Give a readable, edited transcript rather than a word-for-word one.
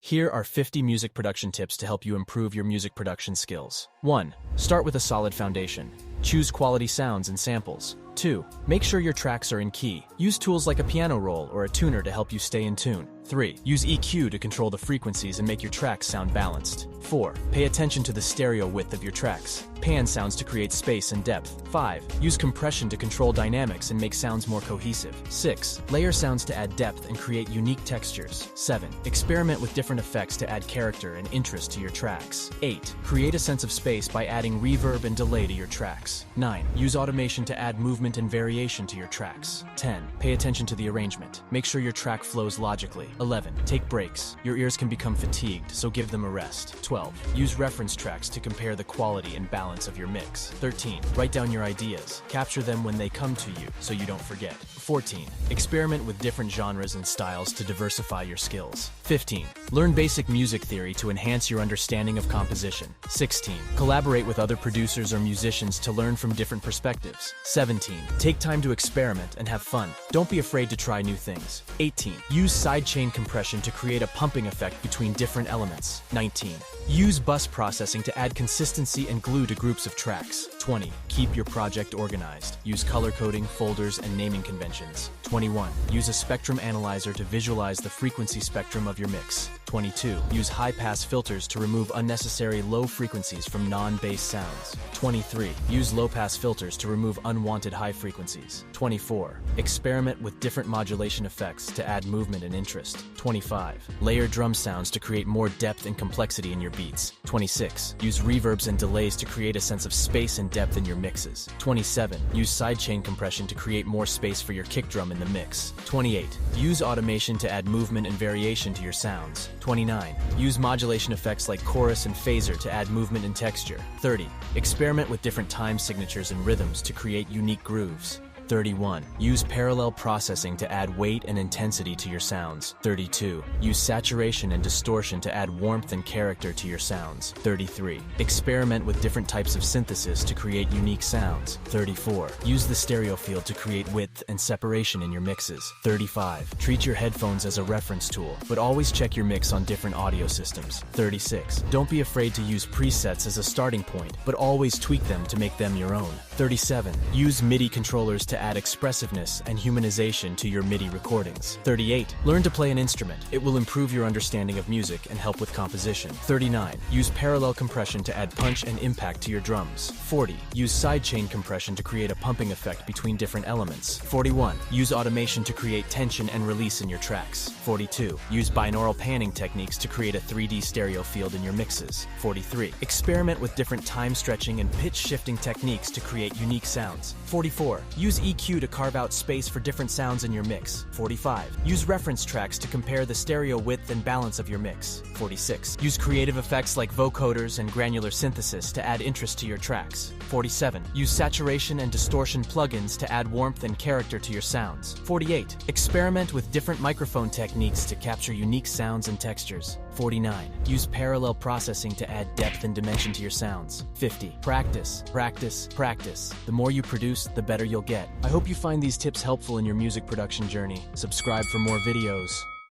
Here are 50 music production tips to help you improve your music production skills. 1. Start with a solid foundation. Choose quality sounds and samples. 2. Make sure your tracks are in key. Use tools like a piano roll or a tuner to help you stay in tune. 3. Use EQ to control the frequencies and make your tracks sound balanced. 4. Pay attention to the stereo width of your tracks. Pan sounds to create space and depth. 5. Use compression to control dynamics and make sounds more cohesive. 6. Layer sounds to add depth and create unique textures. 7. Experiment with different effects to add character and interest to your tracks. 8. Create a sense of space by adding reverb and delay to your tracks. 9. Use automation to add movement and variation to your tracks. 10. Pay attention to the arrangement. Make sure your track flows logically. 11. Take breaks. Your ears can become fatigued, so give them a rest. 12. Use reference tracks to compare the quality and balance of your mix. 13. Write down your ideas. Capture them when they come to you, so you don't forget. 14. Experiment with different genres and styles to diversify your skills. 15. Learn basic music theory to enhance your understanding of composition. 16. Collaborate with other producers or musicians to learn from different perspectives. 17. Take time to experiment and have fun. Don't be afraid to try new things. 18. Use sidechain compression to create a pumping effect between different elements. 19. Use bus processing to add consistency and glue to groups of tracks. 20. Keep your project organized. Use color coding, folders, and naming conventions. 21. Use a spectrum analyzer to visualize the frequency spectrum of your mix. 22. Use high-pass filters to remove unnecessary low frequencies from non-bass sounds. 23. Use low-pass filters to remove unwanted high frequencies. 24. Experiment with different modulation effects to add movement and interest. 25. Layer drum sounds to create more depth and complexity in your beats. 26. Use reverbs and delays to create a sense of space and depth in your mixes. 27. Use sidechain compression to create more space for your kick drum in the mix. 28. Use automation to add movement and variation to your sounds. 29. Use modulation effects like chorus and phaser to add movement and texture. 30. Experiment with different time signatures and rhythms to create unique grooves. 31. Use parallel processing to add weight and intensity to your sounds. 32. Use saturation and distortion to add warmth and character to your sounds. 33. Experiment with different types of synthesis to create unique sounds. 34. Use the stereo field to create width and separation in your mixes. 35. Treat your headphones as a reference tool, but always check your mix on different audio systems. 36. Don't be afraid to use presets as a starting point, but always tweak them to make them your own. 37. Use MIDI controllers to add expressiveness and humanization to your MIDI recordings. 38. Learn to play an instrument. It will improve your understanding of music and help with composition. 39. Use parallel compression to add punch and impact to your drums. 40. Use sidechain compression to create a pumping effect between different elements. 41. Use automation to create tension and release in your tracks. 42. Use binaural panning techniques to create a 3D stereo field in your mixes. 43. Experiment with different time stretching and pitch shifting techniques to create unique sounds. 44. Use EQ to carve out space for different sounds in your mix. 45. Use reference tracks to compare the stereo width and balance of your mix. 46. Use creative effects like vocoders and granular synthesis to add interest to your tracks. 47. Use saturation and distortion plugins to add warmth and character to your sounds. 48. Experiment with different microphone techniques to capture unique sounds and textures. 49. Use parallel processing to add depth and dimension to your sounds. 50. Practice, practice, practice. The more you produce, the better you'll get. I hope you find these tips helpful in your music production journey. Subscribe for more videos.